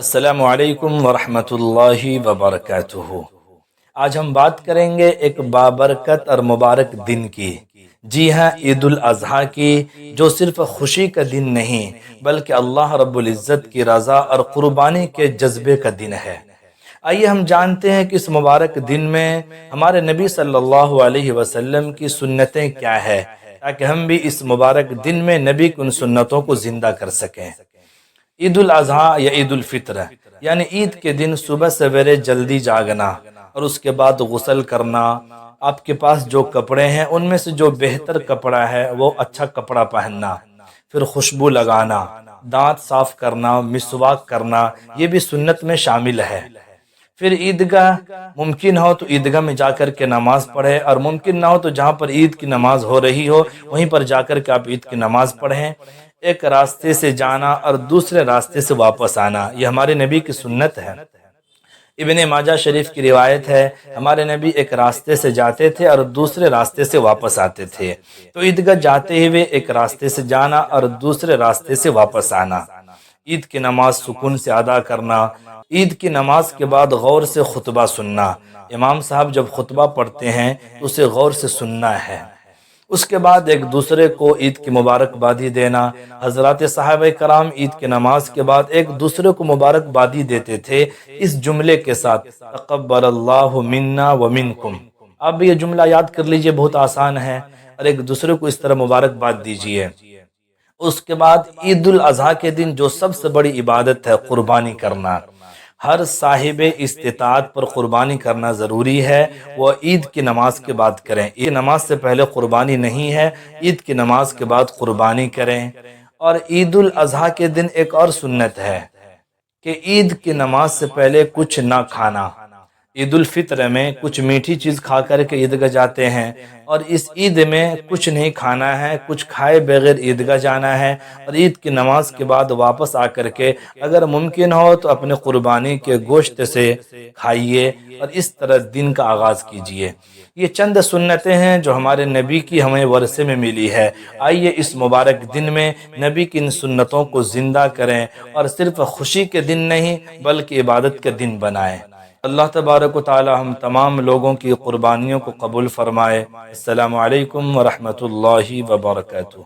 السلام علیکم ورحمۃ اللہ وبرکاتہ۔ آج ہم بات کریں گے ایک بابرکت اور مبارک دن کی، جی ہاں، عید الاضحیٰ کی، جو صرف خوشی کا دن نہیں بلکہ اللہ رب العزت کی رضا اور قربانی کے جذبے کا دن ہے۔ آئیے ہم جانتے ہیں کہ اس مبارک دن میں ہمارے نبی صلی اللہ علیہ وسلم کی سنتیں کیا ہے، تاکہ ہم بھی اس مبارک دن میں نبی کی ان سنتوں کو زندہ کر سکیں۔ عید الاضحیٰ یا عید الفطر یعنی عید کے دن صبح سویرے جلدی جاگنا اور اس کے بعد غسل کرنا، آپ کے پاس جو کپڑے ہیں ان میں سے جو بہتر کپڑا ہے وہ اچھا کپڑا پہننا، پھر خوشبو لگانا، دانت صاف کرنا، مسواک کرنا، یہ بھی سنت میں شامل ہے۔ پھر عیدگاہ، ممکن ہو تو عیدگاہ میں جا کر کے نماز پڑھیں، اور ممکن نہ ہو تو جہاں پر عید کی نماز ہو رہی ہو وہیں پر جا کر کے آپ عید کی نماز پڑھیں۔ ایک راستے سے جانا اور دوسرے راستے سے واپس آنا، یہ ہمارے نبی کی سنت ہے۔ ابن ماجہ شریف کی روایت ہے، ہمارے نبی ایک راستے سے جاتے تھے اور دوسرے راستے سے واپس آتے تھے۔ تو عیدگاہ جاتے ہوئے ایک راستے سے جانا اور دوسرے راستے سے واپس آنا۔ عید کی نماز سکون سے ادا کرنا، عید کی نماز کے بعد غور سے خطبہ سننا، امام صاحب جب خطبہ پڑھتے ہیں تو اسے غور سے سننا ہے۔ اس کے بعد ایک دوسرے کو عید کی مبارکبادی دینا۔ حضرات صحابہ کرام عید کی نماز کے بعد ایک دوسرے کو مبارکبادی دیتے تھے اس جملے کے ساتھ، تقبل اللہ منا ومنکم۔ آپ بھی یہ جملہ یاد کر لیجئے، بہت آسان ہے، اور ایک دوسرے کو اس طرح مبارکباد دیجئے۔ اس کے بعد عید الاضحیٰ کے دن جو سب سے بڑی عبادت ہے، قربانی کرنا۔ ہر صاحب استطاعت پر قربانی کرنا ضروری ہے، وہ عید کی نماز کے بعد کریں۔ عید نماز سے پہلے قربانی نہیں ہے، عید کی نماز کے بعد قربانی کریں۔ اور عید الاضحیٰ کے دن ایک اور سنت ہے کہ عید کی نماز سے پہلے کچھ نہ کھانا۔ عید الفطر میں کچھ میٹھی چیز کھا کر کے عیدگاہ جاتے ہیں، اور اس عید میں کچھ نہیں کھانا ہے، کچھ کھائے بغیر عیدگاہ جانا ہے، اور عید کی نماز کے بعد واپس آ کر کے اگر ممکن ہو تو اپنے قربانی کے گوشت سے کھائیے، اور اس طرح دن کا آغاز کیجیے۔ یہ چند سنتیں ہیں جو ہمارے نبی کی ہمیں ورثے میں ملی ہے۔ آئیے اس مبارک دن میں نبی کی ان سنتوں کو زندہ کریں، اور صرف خوشی کے دن نہیں بلکہ عبادت کے دن بنائیں۔ اللہ تبارک و تعالی ہم تمام لوگوں کی قربانیوں کو قبول فرمائے۔ السلام علیکم ورحمۃ اللہ وبرکاتہ۔